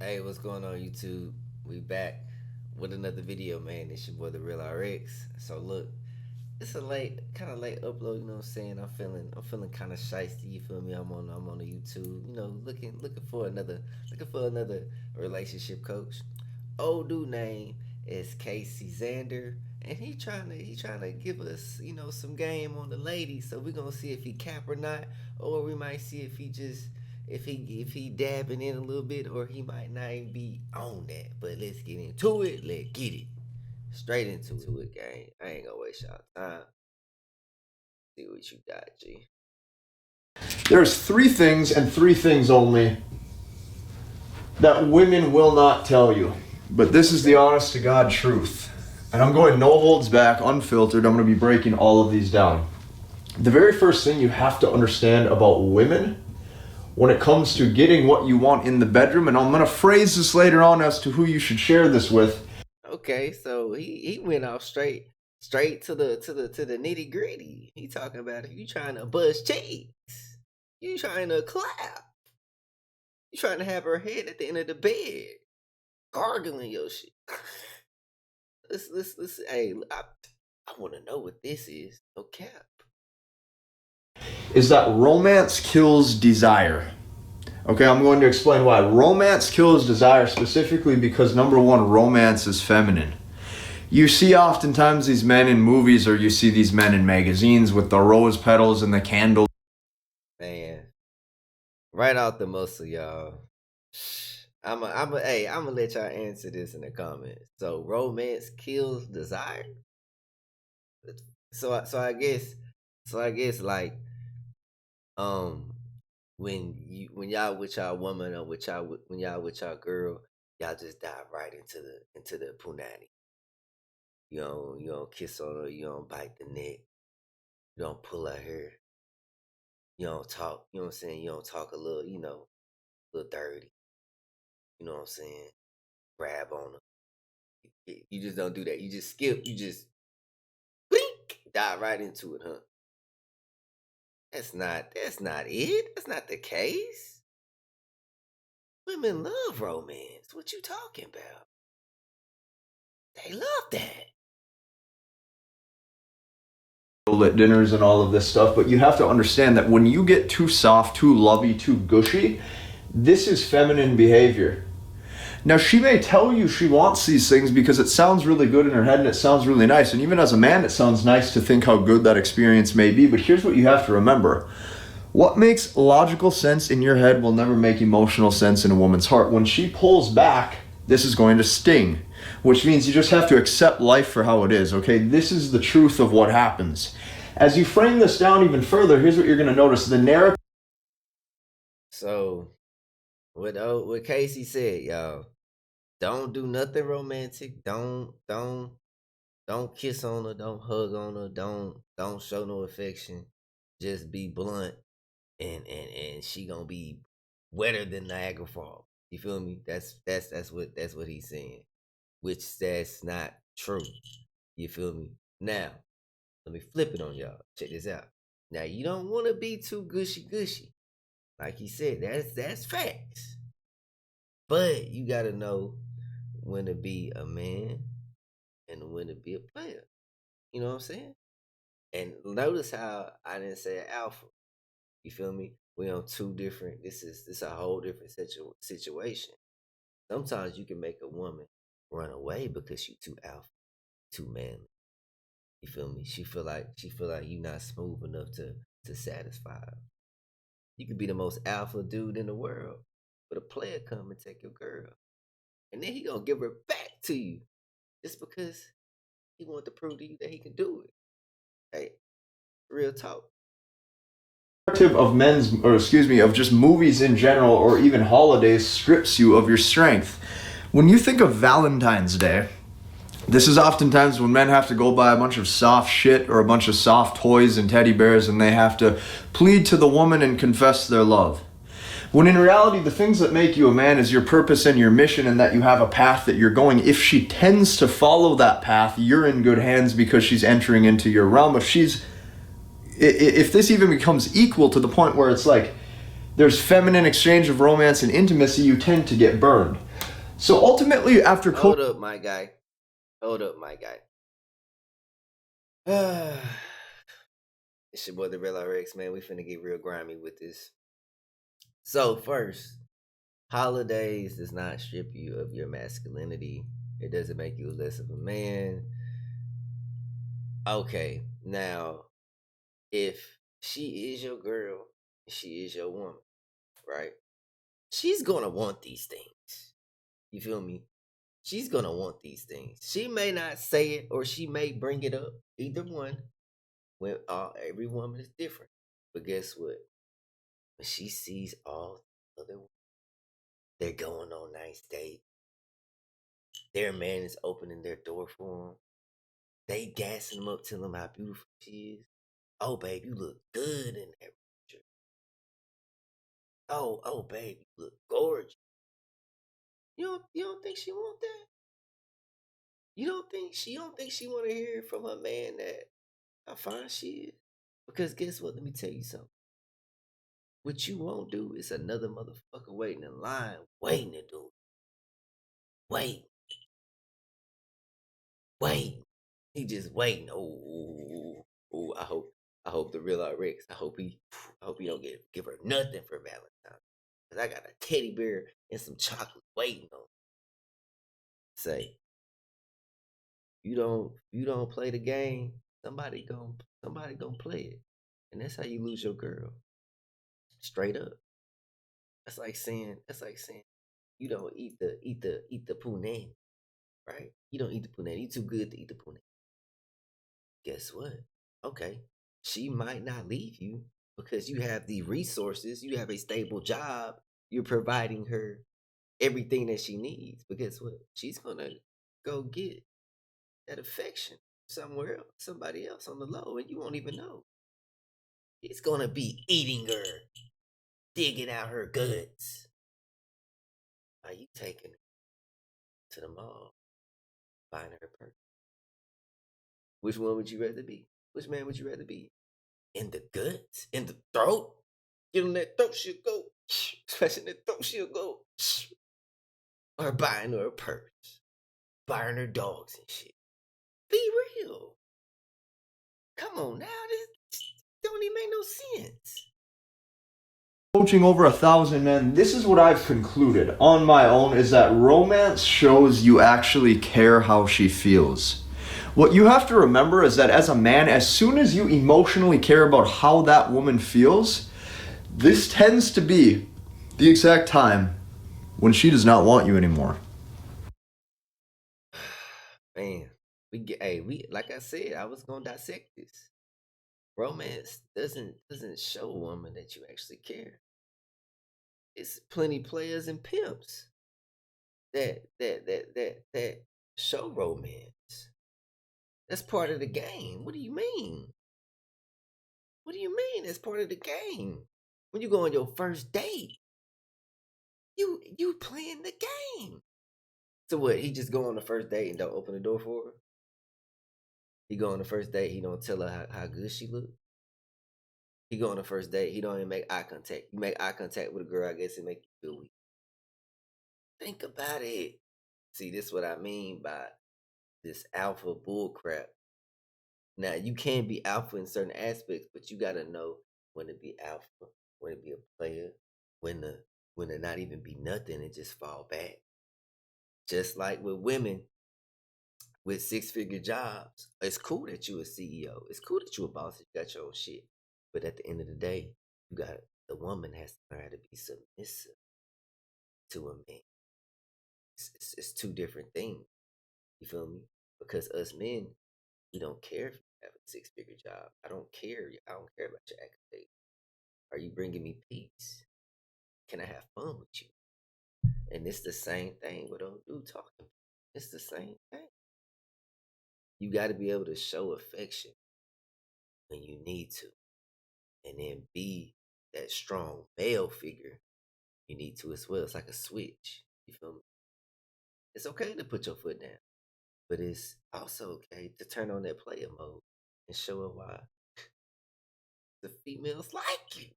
Hey, what's going on, YouTube? We back with another video, man. It's your boy, the Real RX. So look, it's a kind of late upload. You know what I'm saying? I'm feeling kind of shysty. You feel me? I'm on the YouTube. You know, looking for another relationship coach. Old dude name is Caseyzander, and he trying to give us some game on the ladies. So we're gonna see if he cap or not, or we might see if he just if he dabbing in a little bit, or he might not even be on that. But let's get into it. Let's get it straight into it, gang. I ain't gonna waste y'all time. See what you got, G. There's three things and three things only that women will not tell you. But this is the honest to God truth. And I'm going no holds back, unfiltered. I'm going to be breaking all of these down. The very first thing you have to understand about women when it comes to getting what you want in the bedroom, and I'm going to phrase this later on as to who you should share this with. Okay, so he went off straight to the nitty gritty. He talking about if you trying to bust cheeks, you trying to clap, you trying to have her head at the end of the bed, gargling your shit. let's hey, I want to know what this is. No cap. Is that romance kills desire. Okay, I'm going to explain why. Romance kills desire specifically because, number one, romance is feminine. You see oftentimes these men in movies, or you see these men in magazines with the rose petals and the candles. Man, right out the muscle, y'all. I'm gonna let y'all answer this in the comments. So romance kills desire. So I guess like when y'all with y'all woman, or when y'all with y'all girl, y'all just dive right into the punani. You don't kiss on her, you don't bite the neck, you don't pull her hair, you don't talk, you know what I'm saying? You don't talk a little, a little dirty, you know what I'm saying? Grab on her. You just don't do that. You just skip, you just blink, dive right into it, huh? That's not it. That's not the case. Women love romance. What you talking about? They love that. Lit dinners and all of this stuff, but you have to understand that when you get too soft, too lovey, too gushy, this is feminine behavior. Now, she may tell you she wants these things because it sounds really good in her head and it sounds really nice, and even as a man it sounds nice to think how good that experience may be, but here's what you have to remember. What makes logical sense in your head will never make emotional sense in a woman's heart. When she pulls back, this is going to sting, which means you just have to accept life for how it is, okay? This is the truth of what happens. As you frame this down even further, here's what you're going to notice. The narrative. So, what Casey said, y'all, don't do nothing romantic. Don't kiss on her. Don't hug on her. Don't show no affection. Just be blunt, and she gonna be wetter than Niagara Falls. You feel me? That's what he's saying, which that's not true. You feel me? Now, let me flip it on y'all. Check this out. Now, you don't want to be too gushy. Like he said, that's facts. But you gotta know when to be a man and when to be a player. You know what I'm saying? And notice how I didn't say alpha. You feel me? We on two different. This a whole different situation. Sometimes you can make a woman run away because you too alpha, too manly. You feel me? She feel like you not smooth enough to satisfy her. You could be the most alpha dude in the world, but a player come and take your girl, and then he gonna give her back to you just because he want to prove to you that he can do it. Hey, real talk. Of of just movies in general, or even holidays, strips you of your strength. When you think of Valentine's Day, this is oftentimes when men have to go buy a bunch of soft shit or a bunch of soft toys and teddy bears, and they have to plead to the woman and confess their love. When in reality, the things that make you a man is your purpose and your mission, and that you have a path that you're going. If she tends to follow that path, you're in good hands because she's entering into your realm. If this even becomes equal to the point where it's like there's feminine exchange of romance and intimacy, you tend to get burned. So ultimately, after Hold up, my guy. Hold up, my guy. It's your boy, the Real RX, man. We finna get real grimy with this. So, first, holidays does not strip you of your masculinity. It doesn't make you less of a man. Okay, now, if she is your girl, she is your woman, right? She's gonna want these things. You feel me? She's gonna want these things. She may not say it or she may bring it up. Either one. When every woman is different. But guess what? When she sees all the other women, they're going on nice dates. Their man is opening their door for them. They gassing them up, telling them how beautiful she is. Oh, babe, you look good in that picture. Oh, babe, you look gorgeous. You don't think she want that? You don't think she want to hear from her man that how fine she is? Because guess what? Let me tell you something. What you won't do is another motherfucker waiting in line, waiting to do it. Wait, wait. He just waiting. Oh, I hope the real RX. I hope he don't give her nothing for Valentine's. Cause I got a teddy bear and some chocolate waiting on. Say, you don't play the game, somebody gonna play it. And that's how you lose your girl. Straight up. That's like saying you don't eat the punani, right? You don't eat the punani. You too good to eat the punani. Guess what? Okay. She might not leave you because you have the resources, you have a stable job, you're providing her everything that she needs. But guess what? She's gonna go get that affection somewhere else, somebody else on the low, and you won't even know. He's gonna be eating her, digging out her guts. Are you taking her to the mall, buying her purse? Which one would you rather be? Which man would you rather be? In the guts? In the throat? Get in that throat, she'll go. Especially in that throat, she'll go. Or buying her a purse. Buying her dogs and shit. Be real. Come on now, this don't even make no sense. coaching over 1,000 men, this is what I've concluded on my own is that romance shows you actually care how she feels. What you have to remember is that as a man, as soon as you emotionally care about how that woman feels, this tends to be the exact time when she does not want you anymore. Man, we like I said, I was gonna dissect this. Romance doesn't show a woman that you actually care. It's plenty players and pimps that show romance. That's part of the game. What do you mean? What do you mean? That's part of the game. When you go on your first date, you playing the game. So what? He just go on the first date and don't open the door for her. He go on the first date. He don't tell her how good she look. He go on the first date. He don't even make eye contact. You make eye contact with a girl, I guess it make you feel weak. Think about it. See, this is what I mean by this alpha bull crap. Now you can be alpha in certain aspects, but you gotta know when to be alpha, when to be a player, when to not even be nothing and just fall back. Just like with women with 6-figure jobs, it's cool that you a CEO. It's cool that you a boss. You got your own shit. But at the end of the day, the woman has to learn how to be submissive to a man. It's two different things. You feel me? Because us men, we don't care if you have a 6-figure job. I don't care. I don't care about your accolades. Are you bringing me peace? Can I have fun with you? And it's the same thing with old dude talking. It's the same thing. You got to be able to show affection when you need to, and then be that strong male figure you need to as well. It's like a switch. You feel me? It's okay to put your foot down, but it's also okay to turn on that player mode and show her why the females like you.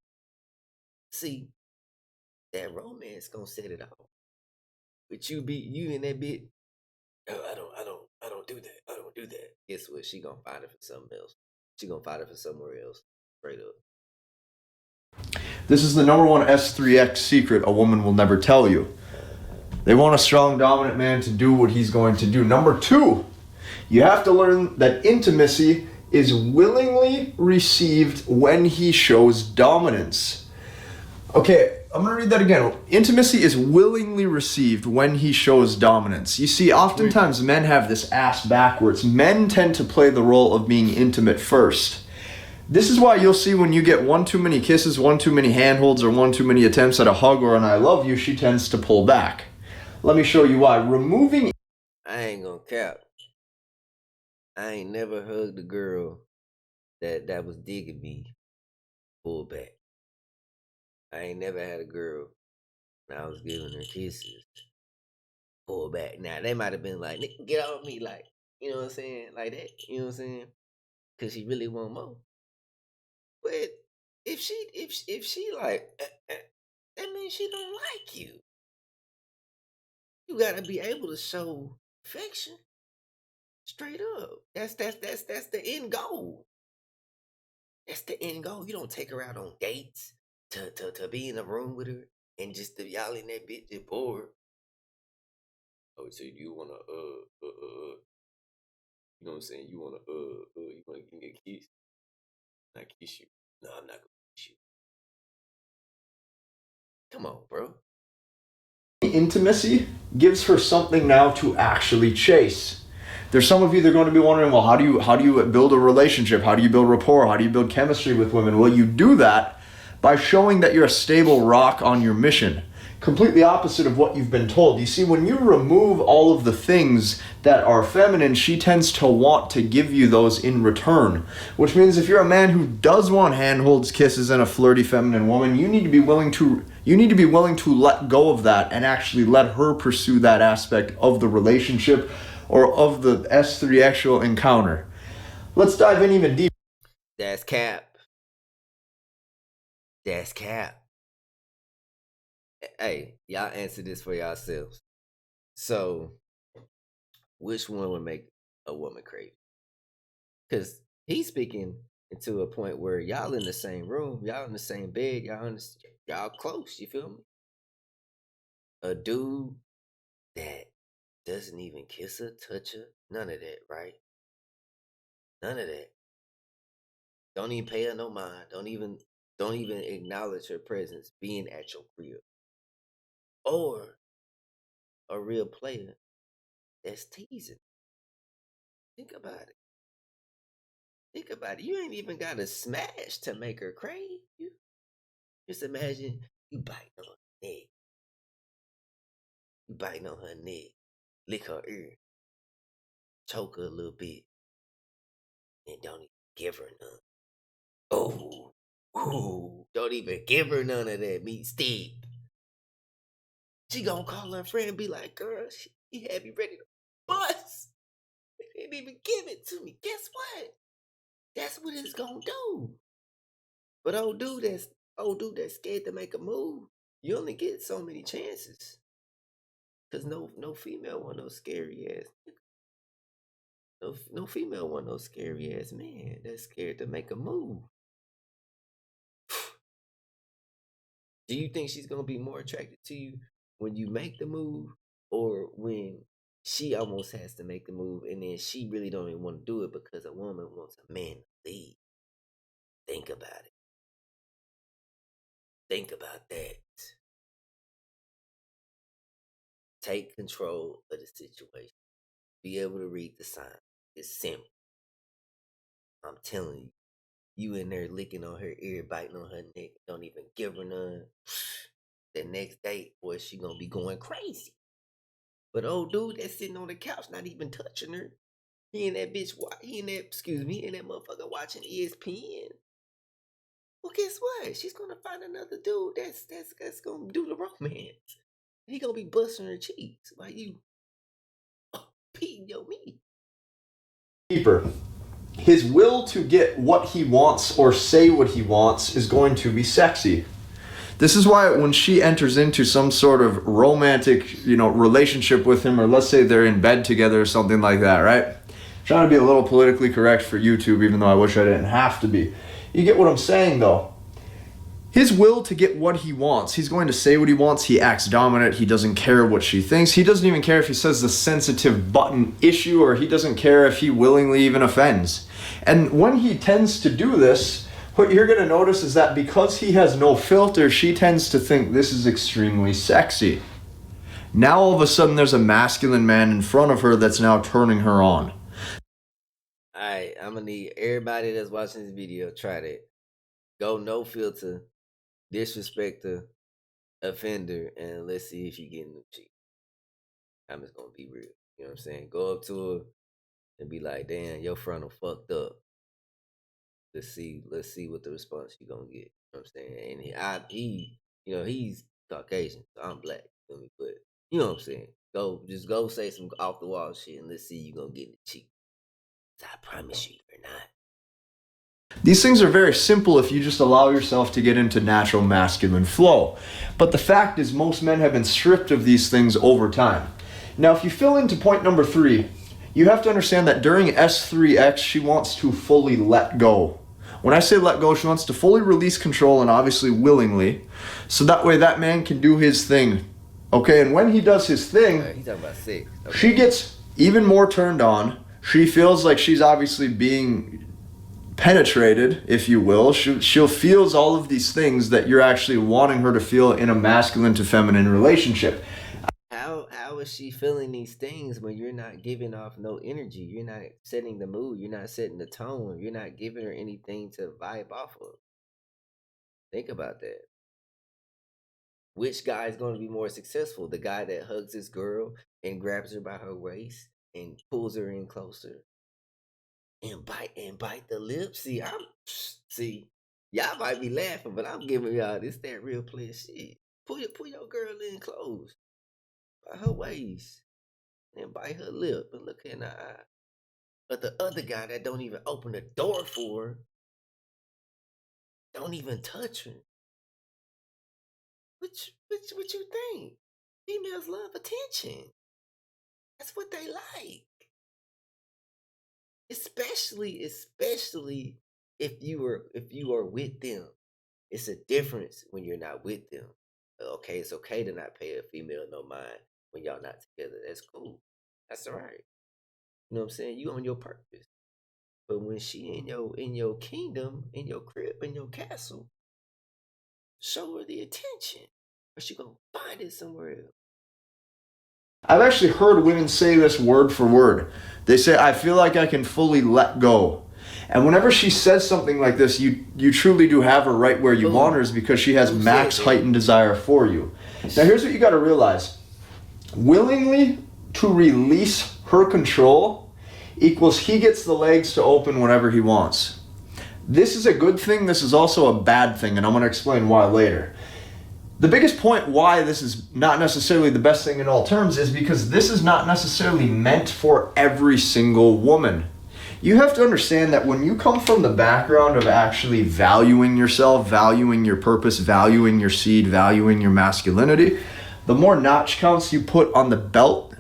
See, that romance gonna set it off. But you in that bit. Oh, I don't do that. I don't do that. Guess what? She gonna find it for something else. She gonna find it for somewhere else. Straight up. This is the number one S3X secret a woman will never tell you. They want a strong, dominant man to do what he's going to do. Number two, you have to learn that intimacy is willingly received when he shows dominance. Okay, I'm going to read that again. Intimacy is willingly received when he shows dominance. You see, oftentimes men have this ass backwards. Men tend to play the role of being intimate first. This is why you'll see when you get one too many kisses, one too many handholds, or one too many attempts at a hug or an I love you, she tends to pull back. Let me show you why. Removing... I ain't gonna cap. I ain't never hugged a girl that was digging me pull back. I ain't never had a girl when I was giving her kisses pull back. Now, they might have been like, nigga, get off me, like, you know what I'm saying? Like that, you know what I'm saying? Because she really want more. But if she like, that means she don't like you. You gotta be able to show affection. Straight up. That's the end goal. That's the end goal. You don't take her out on dates to be in a room with her and just to y'all in that bitch just bored. Oh, so you wanna you know what I'm saying? You wanna give me a kiss? I kiss you. No, I'm not gonna kiss you. Come on, bro. Intimacy gives her something now to actually chase. There's some of you that are going to be wondering, well, how do you build a relationship? How do you build rapport? How do you build chemistry with women? Well, you do that by showing that you're a stable rock on your mission. Completely opposite of what you've been told. You see, when you remove all of the things that are feminine, she tends to want to give you those in return. Which means if you're a man who does want handholds, kisses, and a flirty feminine woman, you need to be willing to let go of that and actually let her pursue that aspect of the relationship or of the S3 actual encounter. Let's dive in even deeper. That's cap. That's cap. Hey, y'all answer this for yourselves. So, which one would make a woman crazy? Because he's speaking into a point where y'all in the same room, y'all in the same bed, y'all close, you feel me? A dude that doesn't even kiss her, touch her, none of that, right? None of that. Don't even pay her no mind. Don't even acknowledge her presence being at your crib. Or a real player that's teasing. Think about it. Think about it. You ain't even got to smash to make her crave. You just imagine you biting on her neck. You biting on her neck. Lick her ear. Choke her a little bit. And don't even give her none. Oh, don't even give her none of that meat stick. She gonna call her friend and be like, girl, she had me ready to bust. They didn't even give it to me. Guess what? That's what it's gonna do. But old dude that's scared to make a move, you only get so many chances. Cause no female want no scary ass. No female want no scary ass man that's scared to make a move. Do you think she's gonna be more attracted to you when you make the move, or when she almost has to make the move and then she really don't even want to do it because a woman wants a man to lead? Think about it. Think about that. Take control of the situation. Be able to read the signs. It's simple. I'm telling you. You in there licking on her ear, biting on her neck, don't even give her none. The next day, boy, she gonna be going crazy. But old dude that's sitting on the couch, not even touching her, he and that motherfucker watching ESPN. Well, guess what? She's gonna find another dude that's gonna do the romance. He gonna be busting her cheeks while you peeing your meat. Deeper. His will to get what he wants or say what he wants is going to be sexy. This is why when she enters into some sort of romantic, relationship with him, or let's say they're in bed together or something like that, right? Trying to be a little politically correct for YouTube, even though I wish I didn't have to be. You get what I'm saying, though? His will to get what he wants. He's going to say what he wants. He acts dominant. He doesn't care what she thinks. He doesn't even care if he says the sensitive button issue, or he doesn't care if he willingly even offends. And when he tends to do this, what you're going to notice is that because he has no filter, she tends to think this is extremely sexy. Now all of a sudden there's a masculine man in front of her that's now turning her on. Alright, I'm gonna need everybody that's watching this video, try that. Go no filter, disrespect the offender, and let's see if you getting them cheap. I'm just gonna be real. You know what I'm saying? Go up to her and be like, damn, your frontal fucked up. Let's see what the response you gonna get. You know what I'm saying? And he's Caucasian, so I'm black. Feel me? But you know what I'm saying? Go say some off the wall shit, and let's see you gonna get it cheap. I promise you, you're not. These things are very simple if you just allow yourself to get into natural masculine flow. But the fact is, most men have been stripped of these things over time. Now, if you fill into point number 3, you have to understand that during S3X, she wants to fully let go. When I say let go, she wants to fully release control, and obviously willingly, so that way that man can do his thing. Okay, and when he does his thing, he's talking about sex. Okay. She gets even more turned on. She feels like she's obviously being penetrated, if you will. She'll feels all of these things that you're actually wanting her to feel in a masculine to feminine relationship. How is she feeling these things when you're not giving off no energy? You're not setting the mood. You're not setting the tone. You're not giving her anything to vibe off of. Think about that. Which guy is going to be more successful? The guy that hugs his girl and grabs her by her waist and pulls her in closer and bite the lips. See, y'all might be laughing, but I'm giving y'all that real player shit. Pull your girl in close by her waist and bite her lip and look in her eye. But the other guy that don't even open the door for her, don't even touch her. What you think? Females love attention. That's what they like. Especially if you are with them. It's a difference when you're not with them. Okay, it's okay to not pay a female no mind when y'all not together. That's cool. That's all right. You know what I'm saying? You on your purpose. But when she in your kingdom, in your crib, in your castle, show her the attention, or she gonna find it somewhere else. I've actually heard women say this word for word. They say, I feel like I can fully let go. And whenever she says something like this, you truly do have her right where you want her, is because she has max heightened desire for you. Now here's what you got to realize. Willingly to release her control equals he gets the legs to open whenever he wants. This is a good thing. This is also a bad thing, and I'm going to explain why later. The biggest point why this is not necessarily the best thing in all terms is because this is not necessarily meant for every single woman. You have to understand that when you come from the background of actually valuing yourself, valuing your purpose, valuing your seed, valuing your masculinity, the more notch counts you put on the belt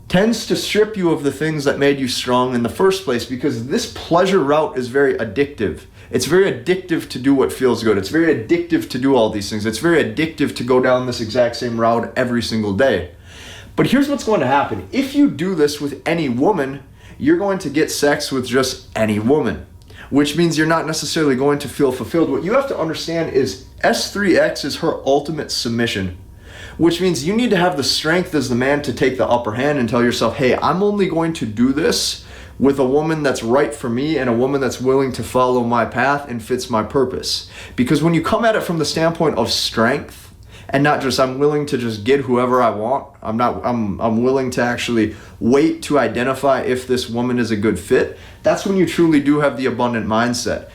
tends to strip you of the things that made you strong in the first place, because this pleasure route is very addictive. It's very addictive to do what feels good. It's very addictive to do all these things. It's very addictive to go down this exact same route every single day. But here's what's going to happen. If you do this with any woman, you're going to get sex with just any woman, which means you're not necessarily going to feel fulfilled. What you have to understand is S3X is her ultimate submission, which means you need to have the strength as the man to take the upper hand and tell yourself, hey, I'm only going to do this with a woman that's right for me and a woman that's willing to follow my path and fits my purpose. Because when you come at it from the standpoint of strength and not just I'm willing to just get whoever I want, I'm willing to actually wait to identify if this woman is a good fit, that's when you truly do have the abundant mindset.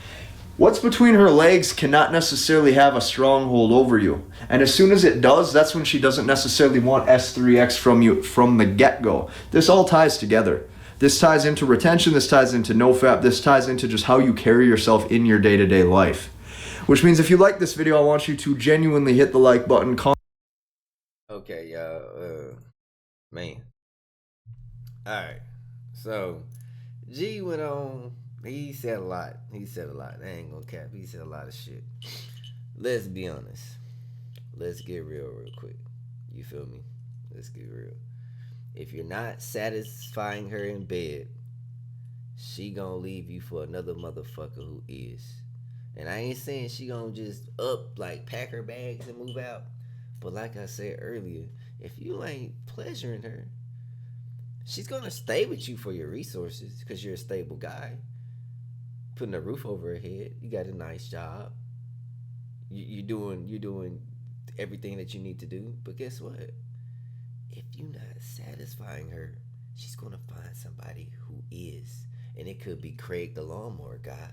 What's between her legs cannot necessarily have a stronghold over you. And as soon as it does, that's when she doesn't necessarily want S3X from you from the get-go. This all ties together. This ties into retention, this ties into nofap, this ties into just how you carry yourself in your day-to-day life. Which means if you like this video, I want you to genuinely hit the like button. Okay, y'all. Man. All right. So G went on. He said a lot. I ain't gonna cap. He said a lot of shit. Let's be honest. Let's get real quick. You feel me? Let's get real. If you're not satisfying her in bed, she gonna leave you for another motherfucker who is. And I ain't saying she gonna just like pack her bags and move out. But like I said earlier, if you ain't pleasuring her, she's gonna stay with you for your resources because you're a stable guy. Putting a roof over her head, you got a nice job. You're doing everything that you need to do. But guess what? If you're not satisfying her, she's gonna find somebody who is, and it could be Craig the lawnmower guy.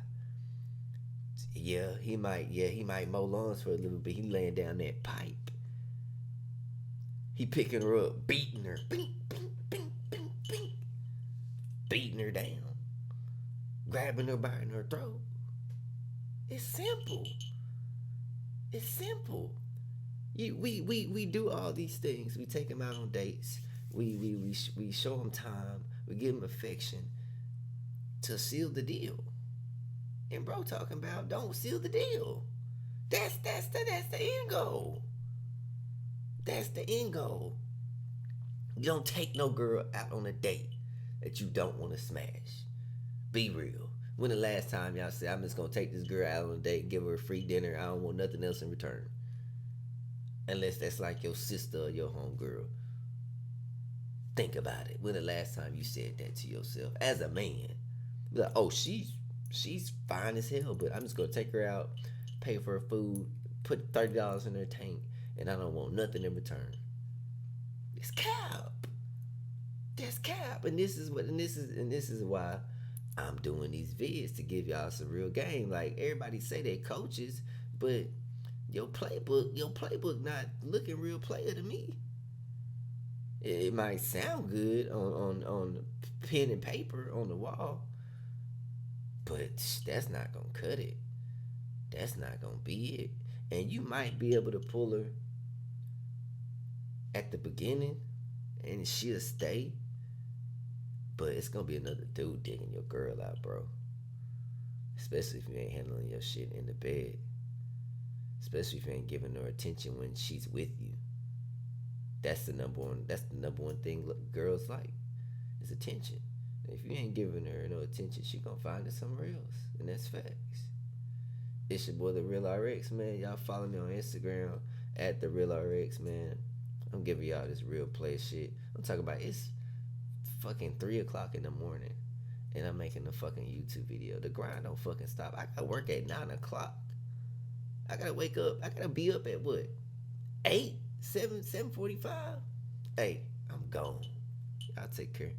Yeah, he might mow lawns for a little bit. He laying down that pipe. He picking her up, beating her, bing, bing, bing, bing, bing, beating her down, grabbing her by her throat. It's simple. It's simple. We do all these things. We take them out on dates. We show them time. We give them affection to seal the deal. And bro talking about don't seal the deal. That's the end goal. That's the end goal. You don't take no girl out on a date that you don't want to smash. Be real. When the last time y'all said I'm just gonna take this girl out on a date, give her a free dinner, I don't want nothing else in return? Unless that's like your sister or your homegirl. Think about it. When the last time you said that to yourself as a man? Be like, oh, she's fine as hell, but I'm just gonna take her out, pay for her food, put $30 in her tank, and I don't want nothing in return. It's cap. That's cap. And this is why I'm doing these vids to give y'all some real game. Like everybody say they coaches, but your playbook not looking real player to me. It might sound good on pen and paper on the wall, but that's not gonna cut it. That's not gonna be it. And you might be able to pull her at the beginning, and she'll stay. But it's gonna be another dude digging your girl out, bro. Especially if you ain't handling your shit in the bed. Especially if you ain't giving her attention when she's with you. That's the number one thing girls like is attention. If you ain't giving her no attention, she gonna find it somewhere else, and that's facts. It's your boy the Real RX, man. Y'all follow me on Instagram at the Real RX, man. I'm giving y'all this real play shit. I'm talking about it's fucking 3 o'clock in the morning, and I'm making a fucking YouTube video. The grind don't fucking stop. I gotta work at 9 o'clock. I gotta wake up. I gotta be up at what? 8, 7:45. Hey, I'm gone. Y'all take care.